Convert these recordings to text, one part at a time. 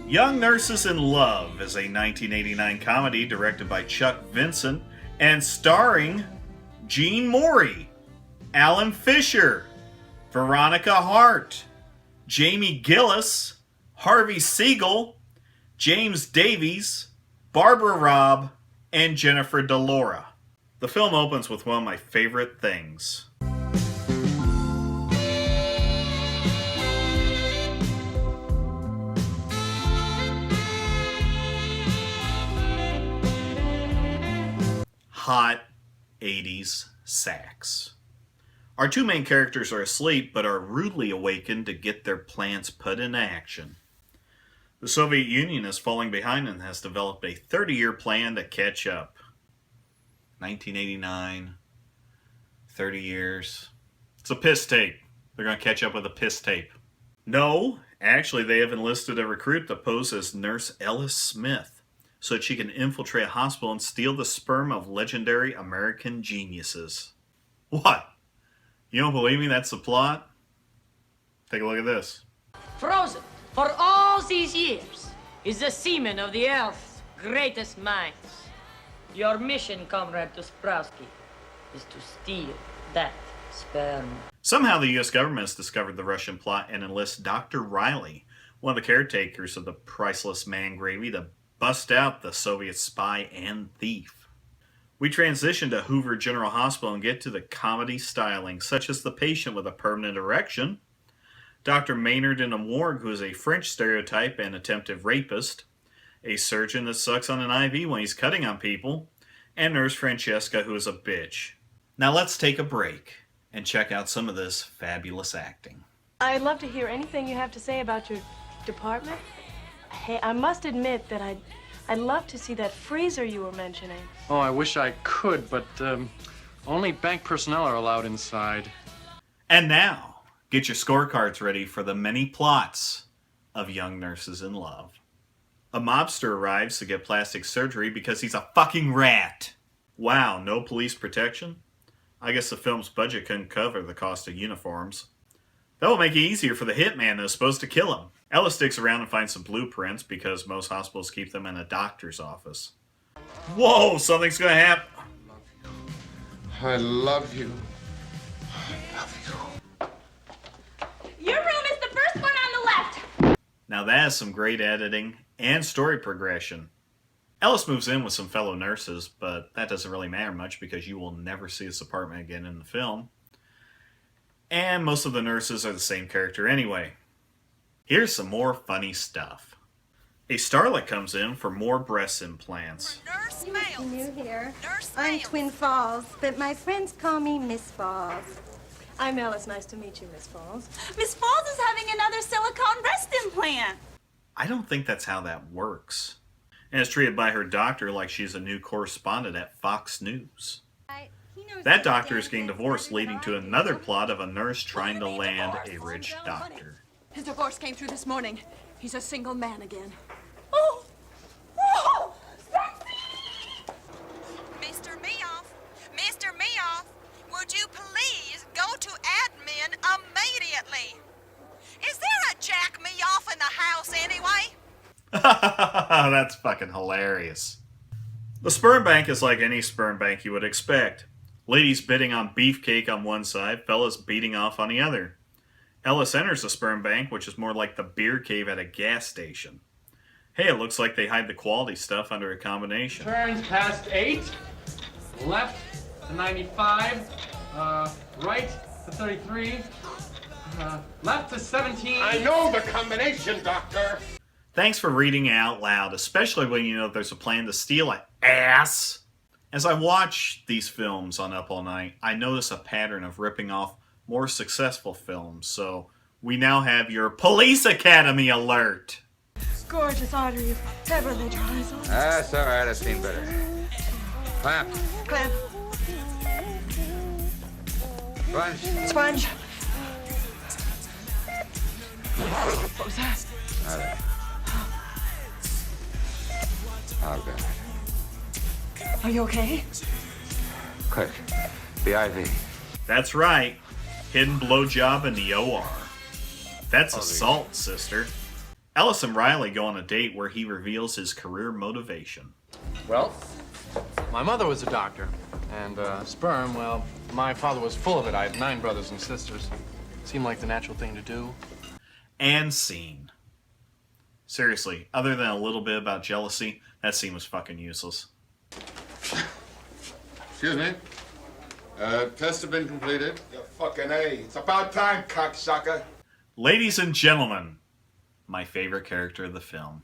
Young Nurses in Love is a 1989 comedy directed by Chuck Vincent and starring Jeanne Marie, Alan Fisher, Veronica Hart, Jamie Gillis, Harbey Siegel, James Davies, Barbra Robb, and Jennifer Delora. The film opens with one of my favorite things. Hot 80s sax. Our two main characters are asleep but are rudely awakened to get their plans put into action. The Soviet Union is falling behind and has developed a 30-year plan to catch up. 1989, 30 years. It's a piss tape. They're going to catch up with a piss tape. No, actually they have enlisted a recruit to pose as Nurse Ellis Smith, so that she can infiltrate a hospital and steal the sperm of legendary American geniuses. What? You don't believe me? That's the plot? Take a look at this. Frozen for all these years is the semen of the Earth's greatest minds. Your mission, Comrade Dusprowski, is to steal that sperm. Somehow the U.S. government has discovered the Russian plot and enlists Dr. Riley, one of the caretakers of the priceless man gravy, to bust out the Soviet spy and thief. We transition to Hoover General Hospital and get to the comedy styling, such as the patient with a permanent erection, Dr. Maynard in a morgue, who is a French stereotype and attempted rapist, a surgeon that sucks on an IV when he's cutting on people, and Nurse Francesca, who is a bitch. Now let's take a break and check out some of this fabulous acting. I'd love to hear anything you have to say about your department. Hey, I must admit that I'd love to see that freezer you were mentioning. Oh, I wish I could, but only bank personnel are allowed inside. And now, get your scorecards ready for the many plots of Young Nurses in Love. A mobster arrives to get plastic surgery because he's a fucking rat. Wow, no police protection? I guess the film's budget couldn't cover the cost of uniforms. That will make it easier for the hitman that's supposed to kill him. Ella sticks around and finds some blueprints because most hospitals keep them in a doctor's office. Whoa, something's gonna happen. I love you. I love you. Your room is the first one on the left. Now that is some great editing and story progression. Ellis moves in with some fellow nurses, but that doesn't really matter much because you will never see this apartment again in the film. And most of the nurses are the same character anyway. Here's some more funny stuff. A starlet comes in for more breast implants. Nurse New here. I'm Twin Falls, but my friends call me Miss Falls. I'm Alice. Nice to meet you, Miss Falls. Miss Falls is having another silicone breast implant. I don't think that's how that works. And is treated by her doctor like she's a new correspondent at Fox News. That doctor is getting divorced, leading to another plot of a nurse trying to land a rich doctor. His divorce came through this morning. He's a single man again. Oh! Oh! Mr. Meoff! Mr. Meoff! Would you please go to admin immediately? Is there a Jack Meoff in the house anyway? That's fucking hilarious. The sperm bank is like any sperm bank you would expect. Ladies bidding on beefcake on one side, fellas beating off on the other. Ellis enters the sperm bank, which is more like the beer cave at a gas station. Hey, it looks like they hide the quality stuff under a combination. Turns past 8, left to 95, right to 33, left to 17. I know the combination, Doctor. Thanks for reading out loud, especially when you know there's a plan to steal an ass. As I watch these films on Up All Night, I notice a pattern of ripping off more successful films, so we now have your Police Academy alert. Gorgeous Audrey, you've ever laid your eyes on. That's all right, I've seen better. Clamp. Clamp. Sponge. Sponge. What was that? All right. Oh, God. Are you okay? Quick, the IV. That's right. Hidden blowjob in the OR. That's assault, sister. Ellis and Riley go on a date where he reveals his career motivation. Well, my mother was a doctor. And sperm, well, my father was full of it. I had 9 brothers and sisters. Seemed like the natural thing to do. And scene. Seriously, other than a little bit about jealousy, that scene was fucking useless. Excuse me. Tests have been completed. Yeah, fucking A. It's about time, cocksucker. Ladies and gentlemen, my favorite character of the film.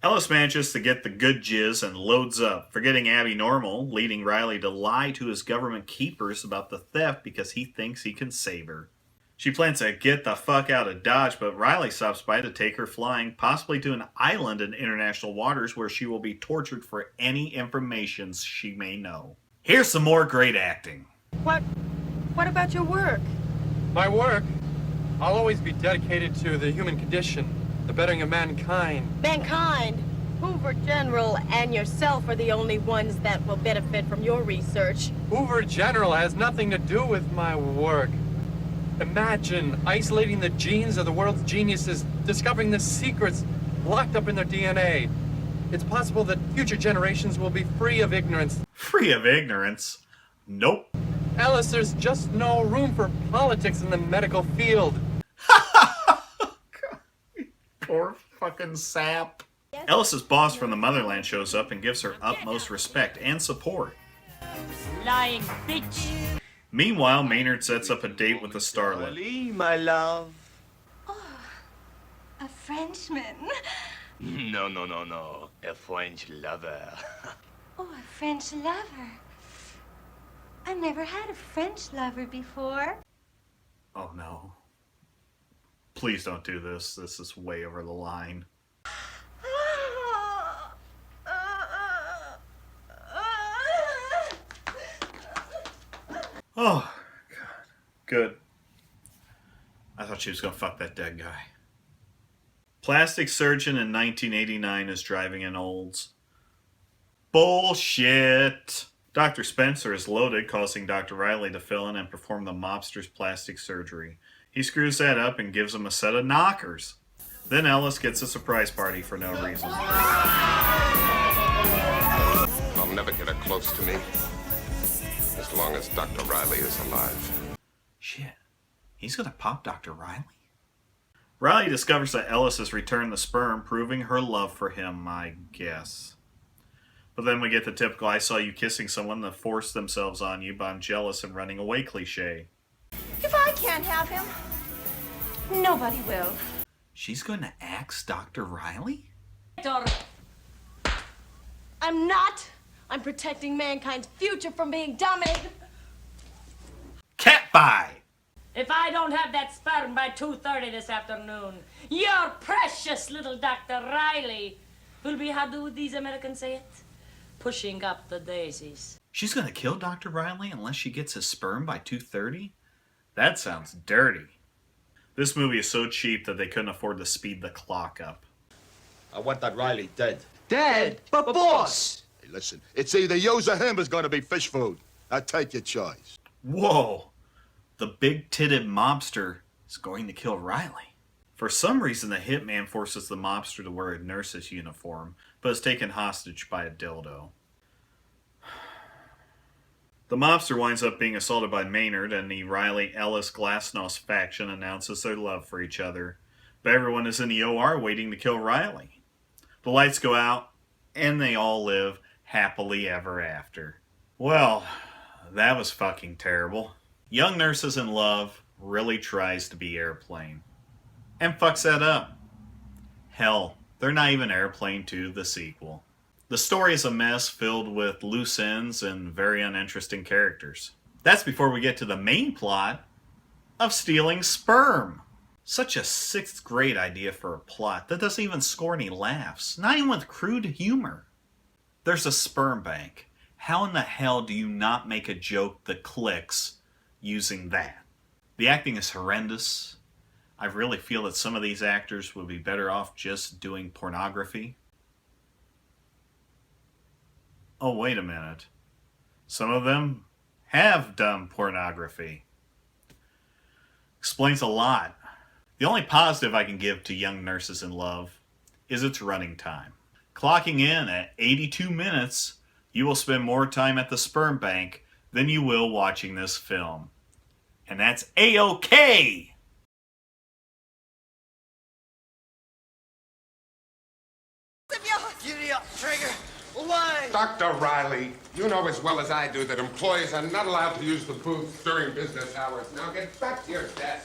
Ellis manages to get the good jizz and loads up, forgetting Abby Normal, leading Riley to lie to his government keepers about the theft because he thinks he can save her. She plans to get the fuck out of Dodge, but Riley stops by to take her flying, possibly to an island in international waters where she will be tortured for any information she may know. Here's some more great acting. What about your work? My work? I'll always be dedicated to the human condition, the bettering of mankind. Mankind. Hoover General and yourself are the only ones that will benefit from your research. Hoover General has nothing to do with my work. Imagine isolating the genes of the world's geniuses, discovering the secrets locked up in their DNA. It's possible that future generations will be free of ignorance. Free of ignorance? Nope. Ellis, there's just no room for politics in the medical field. Poor fucking sap. Ellis's boss from the motherland shows up and gives her utmost respect and support. Lying bitch. Meanwhile, Maynard sets up a date with the starlet. Lee, my love. Oh, a Frenchman. No. A French lover. Oh, a French lover. I've never had a French lover before. Oh no. Please don't do this. This is way over the line. Oh, God. Good. I thought she was going to fuck that dead guy. Plastic surgeon in 1989 is driving in Olds. Bullshit! Dr. Spencer is loaded, causing Dr. Riley to fill in and perform the mobster's plastic surgery. He screws that up and gives him a set of knockers. Then Ellis gets a surprise party for no reason. I'll never get her close to me as long as Dr. Riley is alive. Shit. He's gonna pop Dr. Riley? Riley discovers that Ellis has returned the sperm, proving her love for him, I guess. But then we get the typical I saw you kissing someone that forced themselves on you, but I'm jealous and running away cliche. If I can't have him, nobody will. She's gonna axe Dr. Riley? I'm not. I'm protecting mankind's future from being dominated. Cat pie! If I don't have that sperm by 2:30 this afternoon, your precious little Dr. Riley will be, how do these Americans say it? Pushing up the daisies. She's gonna kill Dr. Riley unless she gets his sperm by 2:30? That sounds dirty. This movie is so cheap that they couldn't afford to speed the clock up. I want that Riley dead. Dead? But boss! Hey, listen, it's either yours or him is going to be fish food. Now take your choice. Whoa! The big-titted mobster is going to kill Riley. For some reason, the hitman forces the mobster to wear a nurse's uniform, but is taken hostage by a dildo. The mobster winds up being assaulted by Maynard, and the Riley-Ellis-Glasnost faction announces their love for each other. But everyone is in the OR waiting to kill Riley. The lights go out, and they all live happily ever after. Well, that was fucking terrible. Young Nurses in Love really tries to be Airplane. And fucks that up. Hell, they're not even Airplane 2, the sequel. The story is a mess filled with loose ends and very uninteresting characters. That's before we get to the main plot of stealing sperm. Such a 6th grade idea for a plot that doesn't even score any laughs, not even with crude humor. There's a sperm bank. How in the hell do you not make a joke that clicks using that? The acting is horrendous. I really feel that some of these actors would be better off just doing pornography. Oh, wait a minute. Some of them have done pornography. Explains a lot. The only positive I can give to Young Nurses in Love is its running time. Clocking in at 82 minutes, you will spend more time at the sperm bank than you will watching this film. And that's A-OK! Giddy up, Trigger. Line. Dr. Riley, you know as well as I do that employees are not allowed to use the booth during business hours. Now get back to your desk.